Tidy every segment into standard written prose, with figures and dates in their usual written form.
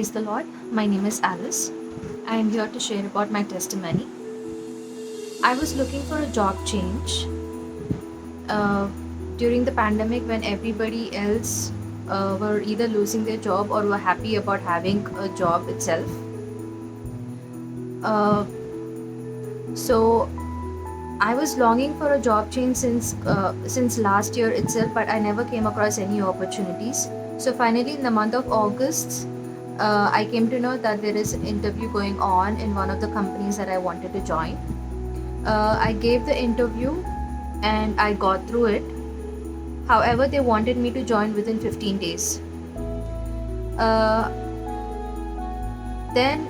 Praise the Lord. My name is Alice. I am here to share about my testimony. I was looking for a job change during the pandemic when everybody else were either losing their job or were happy about having a job itself. Uh, so I was longing for a job change since last year itself, but I never came across any opportunities. So finally, in the month of August, I came to know that there is an interview going on in one of the companies that I wanted to join. I gave the interview and I got through it. However, they wanted me to join within 15 days. Then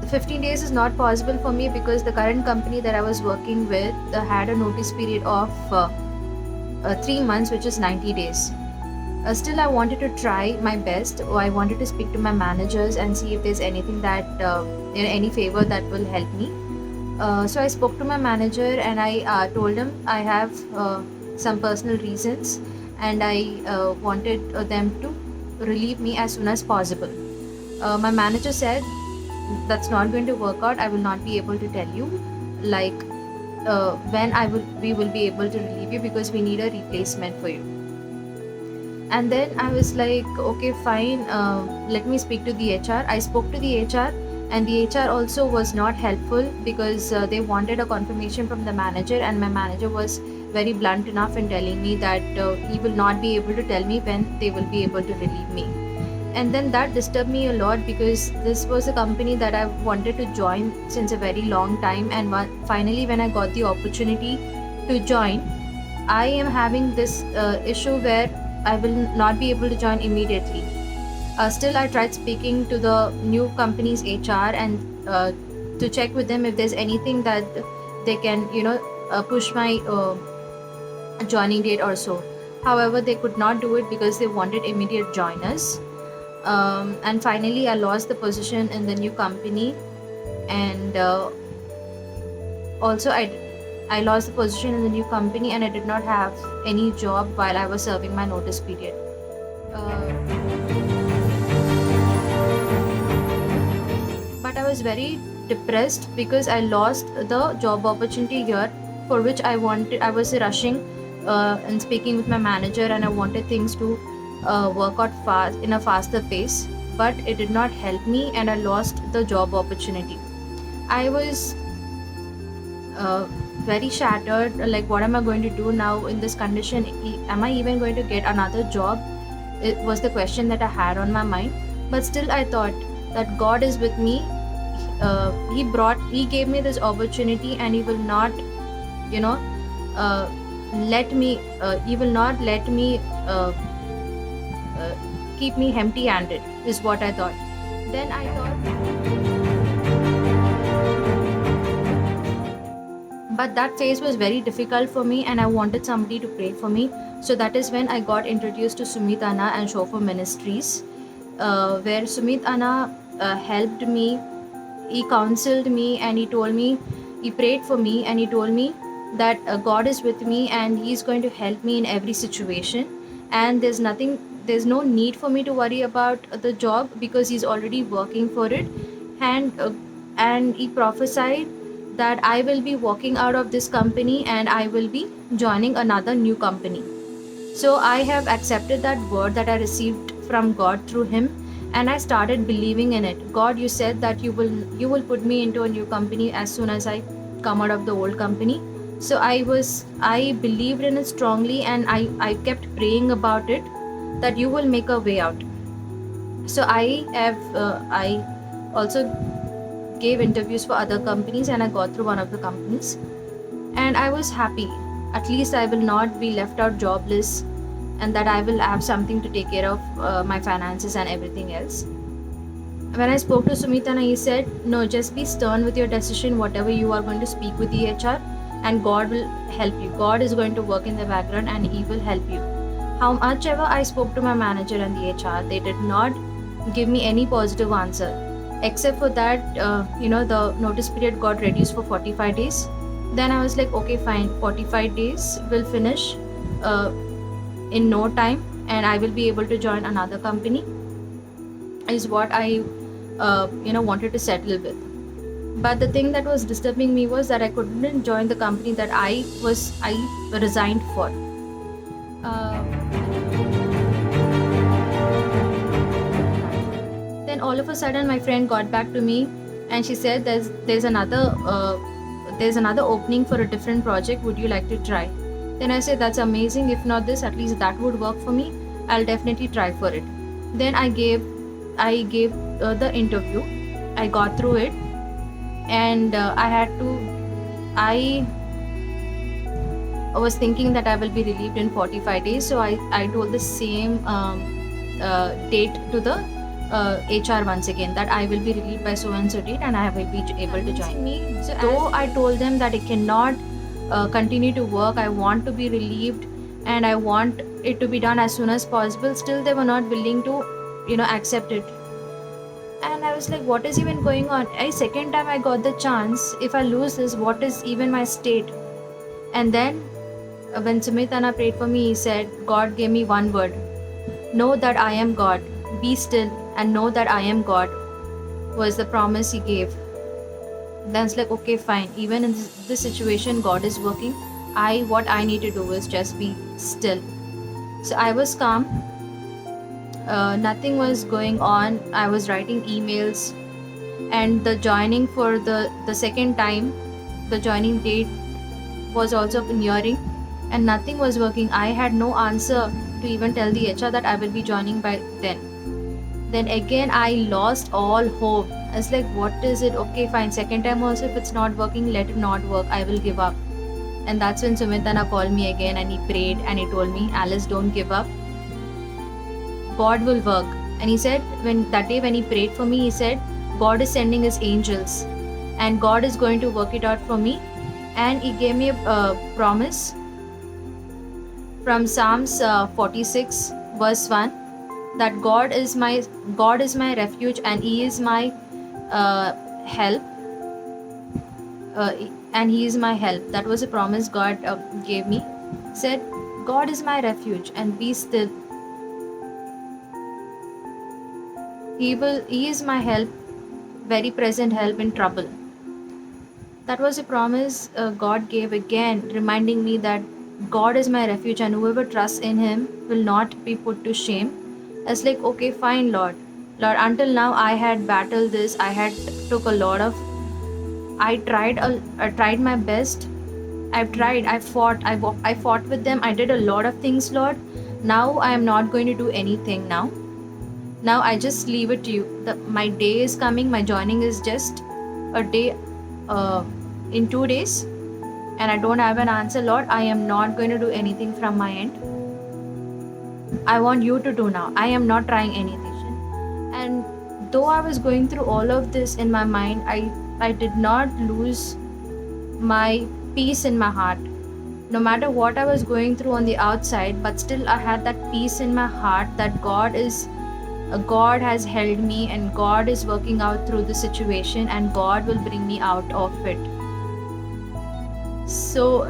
15 days is not possible for me because the current company that I was working with had a notice period of 3 months, which is 90 days. Still, I wanted to try my best. I wanted to speak to my managers and see if there's anything that, any favor that will help me. So I spoke to my manager and I told him I have some personal reasons and I wanted them to relieve me as soon as possible. My manager said, that's not going to work out. I will not be able to tell you like when we will be able to relieve you because we need a replacement for you. And then I was like, okay, fine, let me speak to the HR. I spoke to the HR and the HR also was not helpful because they wanted a confirmation from the manager, and my manager was very blunt enough in telling me that he will not be able to tell me when they will be able to relieve me. And then that disturbed me a lot because this was a company that I wanted to join since a very long time, and finally when I got the opportunity to join, I am having this issue where I will not be able to join immediately. Still, I tried speaking to the new company's HR and to check with them if there's anything that they can, push my joining date or so. However, they could not do it because they wanted immediate joiners. And finally, I lost the position in the new company, and also I lost the position in the new company, and I did not have any job while I was serving my notice period. But I was very depressed because I lost the job opportunity here for which I was rushing and speaking with my manager, and I wanted things to work out fast in a faster pace, but it did not help me and I lost the job opportunity. I was very shattered, like what am I going to do now in this condition? Am I even going to get another job? It was the question that I had on my mind. But still I thought that God is with me. He gave me this opportunity, and he will not let me keep me empty handed, is what I thought. Then I thought, but that phase was very difficult for me and I wanted somebody to pray for me. So that is when I got introduced to Sumit Anna and Shofar Ministries, where Sumit Anna helped me. He counseled me and he prayed for me, and he told me that God is with me and he's going to help me in every situation, and there's no need for me to worry about the job because he's already working for it. And he prophesied that I will be walking out of this company and I will be joining another new company. So I have accepted that word that I received from God through him, and I started believing in it. God, you said that you will put me into a new company as soon as I come out of the old company. So I believed in it strongly, and I kept praying about it that you will make a way out. So I also gave interviews for other companies, and I got through one of the companies, and I was happy. At least I will not be left out jobless, and that I will have something to take care of my finances and everything else. When I spoke to Sumit Anna, he said, no, just be stern with your decision, whatever you are going to speak with the HR, and God will help you. God is going to work in the background and he will help you. How much ever I spoke to my manager and the HR, they did not give me any positive answer, except for that the notice period got reduced for 45 days. Then I was like, okay, fine, 45 days will finish in no time and I will be able to join another company. is what I wanted to settle with. But the thing that was disturbing me was that I couldn't join the company that I resigned for. Then all of a sudden my friend got back to me and she said there's another opening for a different project, would you like to try? Then I said that's amazing, if not this, at least that would work for me, I'll definitely try for it. Then I gave the interview, I got through it, and I was thinking that I will be relieved in 45 days, so I told the same date to the HR once again, that I will be relieved by so and so date and I will be able to join. So though I told them that I cannot continue to work, I want to be relieved and I want it to be done as soon as possible, still they were not willing to accept it. And I was like, what is even going on? Second time I got the chance, if I lose this, what is even my state? And then when Sumit Anna prayed for me, he said, God gave me one word: know that I am God. Be still and know that I am God, was the promise he gave. Then it's like, okay, fine. Even in this situation, God is working. What I need to do is just be still. So I was calm. Nothing was going on. I was writing emails, and the joining for the second time, the joining date was also nearing, and nothing was working. I had no answer to even tell the HR that I will be joining by then. Then again I lost all hope. I was like, what is it? Okay, fine, second time also, if it's not working, let it not work, I will give up. And that's when Sumit Anna called me again and he prayed and he told me, Alice, don't give up, God will work. And he said, when he prayed for me, he said, God is sending his angels and God is going to work it out for me. And he gave me a promise from Psalms 46 verse 1, that God is my refuge and he is my help, and he is my help. That was a promise God gave me. Said, God is my refuge and be still, he is my help, very present help in trouble. That was a promise God gave again, reminding me that God is my refuge and whoever trusts in him will not be put to shame. I was like, okay, fine, Lord, until now I had battled this, I had took a lot of, I tried my best, I fought with them, I did a lot of things, Lord. Now I am not going to do anything now I just leave it to you. My day is coming, my joining is just a day in 2 days, and I don't have an answer, Lord. I am not going to do anything from my end. I want you to do now. I am not trying anything. And though I was going through all of this in my mind, I did not lose my peace in my heart. No matter what I was going through on the outside, but still I had that peace in my heart that God has held me and God is working out through the situation and God will bring me out of it. So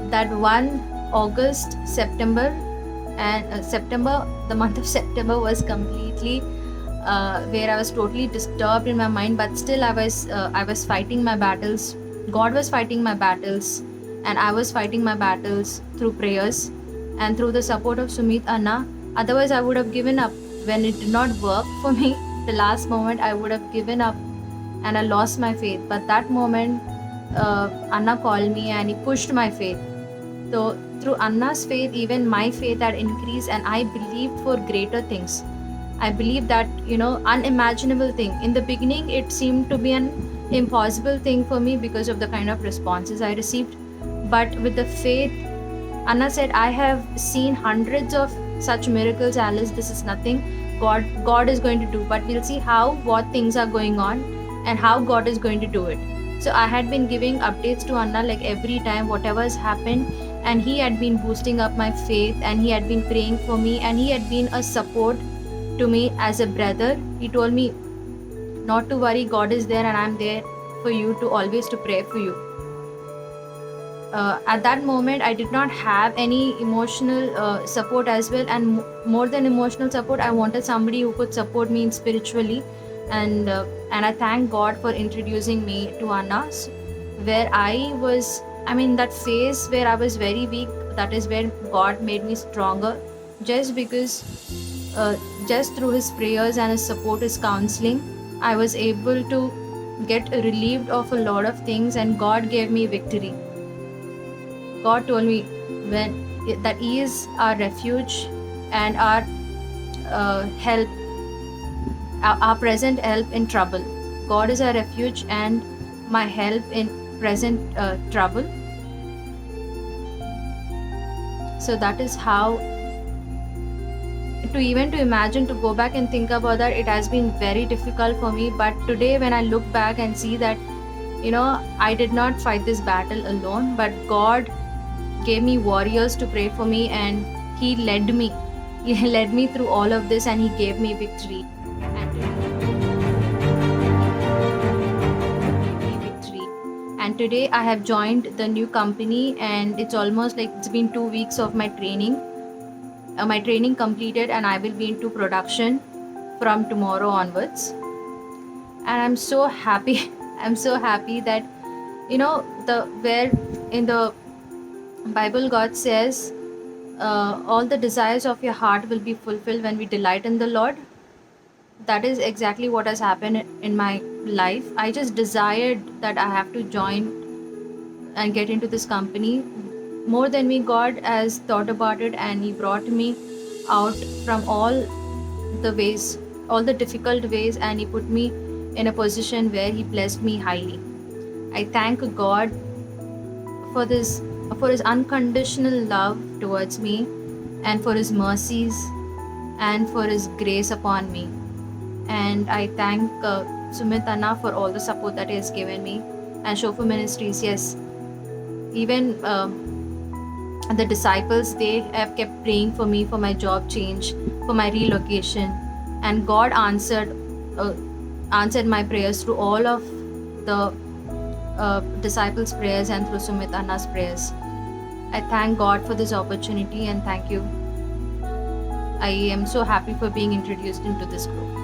that one August, September, the month of September was completely where I was totally disturbed in my mind, but still I was fighting my battles. God was fighting my battles and I was fighting my battles through prayers and through the support of Sumit Anna. Otherwise I would have given up. When it did not work for me, the last moment, I would have given up and I lost my faith. But that moment, Anna called me and he pushed my faith. So through Anna's faith, even my faith had increased and I believed for greater things. I believed that, unimaginable thing. In the beginning, it seemed to be an impossible thing for me because of the kind of responses I received. But with the faith, Anna said, I have seen hundreds of such miracles, Alice, this is nothing. God is going to do, but we'll see what things are going on and how God is going to do it. So I had been giving updates to Anna like every time whatever has happened, and he had been boosting up my faith and he had been praying for me and he had been a support to me as a brother. He told me not to worry, God is there and I'm there for you to always to pray for you. At that moment I did not have any emotional support as well, and more than emotional support, I wanted somebody who could support me spiritually. And I thank God for introducing me to Anna, where I was, I mean, that phase where I was very weak, that is where God made me stronger, just because uh, just through his prayers and his support, his counseling, I was able to get relieved of a lot of things, and God gave me victory. God told me that He is our refuge and our help, our present help in trouble. God is our refuge and my help in present trouble. So that is how, to imagine, to go back and think about that, it has been very difficult for me. But today, when I look back and see that, I did not fight this battle alone, but God gave me warriors to pray for me, and he led me through all of this, and he gave me victory. And today I have joined the new company, and it's almost like it's been 2 weeks of my training. My training completed, and I will be into production from tomorrow onwards. And I'm so happy. I'm so happy that, where in the Bible God says, all the desires of your heart will be fulfilled when we delight in the Lord. That is exactly what has happened in my life. I just desired that I have to join and get into this company. More than me, God has thought about it, and he brought me out from all the ways, all the difficult ways, and he put me in a position where he blessed me highly. I thank God for this, for his unconditional love towards me, and for his mercies, and for his grace upon me. And I thank Sumit Anna for all the support that he has given me, and Shofar Ministries. Yes, even the disciples, they have kept praying for me for my job change, for my relocation, and God answered my prayers through all of the disciples' prayers and through Sumit Anna's prayers. I thank God for this opportunity, and thank you. I am so happy for being introduced into this group.